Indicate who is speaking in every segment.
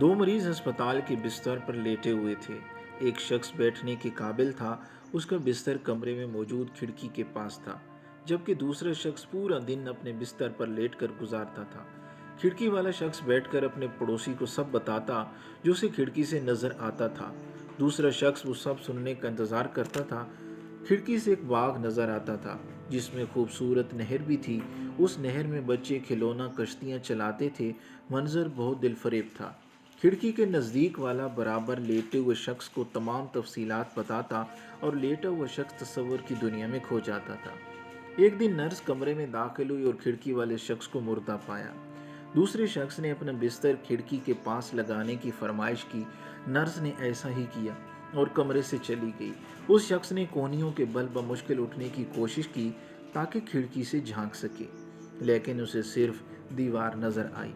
Speaker 1: دو مریض ہسپتال کے بستر پر لیٹے ہوئے تھے۔ ایک شخص بیٹھنے کے قابل تھا، اس کا بستر کمرے میں موجود کھڑکی کے پاس تھا، جبکہ دوسرا شخص پورا دن اپنے بستر پر لیٹ کر گزارتا تھا۔ کھڑکی والا شخص بیٹھ کر اپنے پڑوسی کو سب بتاتا جو اسے کھڑکی سے نظر آتا تھا۔ دوسرا شخص وہ سب سننے کا انتظار کرتا تھا۔ کھڑکی سے ایک باغ نظر آتا تھا جس میں خوبصورت نہر بھی تھی۔ اس نہر میں بچے کھلونا کشتیاں چلاتے تھے۔ منظر بہت دل فریب تھا۔ کھڑکی کے نزدیک والا برابر لیٹے ہوئے شخص کو تمام تفصیلات بتاتا اور لیٹا ہوا شخص تصور کی دنیا میں کھو جاتا تھا۔ ایک دن نرس کمرے میں داخل ہوئی اور کھڑکی والے شخص کو مردہ پایا۔ دوسرے شخص نے اپنا بستر کھڑکی کے پاس لگانے کی فرمائش کی۔ نرس نے ایسا ہی کیا اور کمرے سے چلی گئی۔ اس شخص نے کونیوں کے بل بمشکل اٹھنے کی کوشش کی تاکہ کھڑکی سے جھانک سکے، لیکن اسے صرف دیوار نظر آئی۔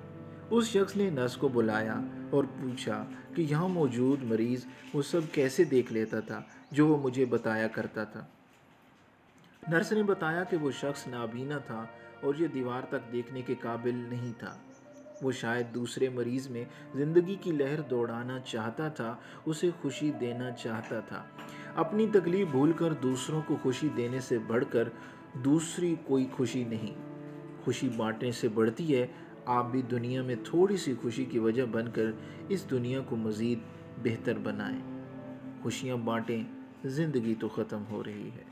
Speaker 1: اس شخص نے نرس کو بلایا اور پوچھا کہ یہاں موجود مریض وہ سب کیسے دیکھ لیتا تھا جو وہ مجھے بتایا کرتا تھا۔ نرس نے بتایا کہ وہ شخص نابینا تھا اور یہ دیوار تک دیکھنے کے قابل نہیں تھا۔ وہ شاید دوسرے مریض میں زندگی کی لہر دوڑانا چاہتا تھا، اسے خوشی دینا چاہتا تھا۔ اپنی تکلیف بھول کر دوسروں کو خوشی دینے سے بڑھ کر دوسری کوئی خوشی نہیں۔ خوشی بانٹنے سے بڑھتی ہے۔ آپ بھی دنیا میں تھوڑی سی خوشی کی وجہ بن کر اس دنیا کو مزید بہتر بنائیں۔ خوشیاں بانٹیں، زندگی تو ختم ہو رہی ہے۔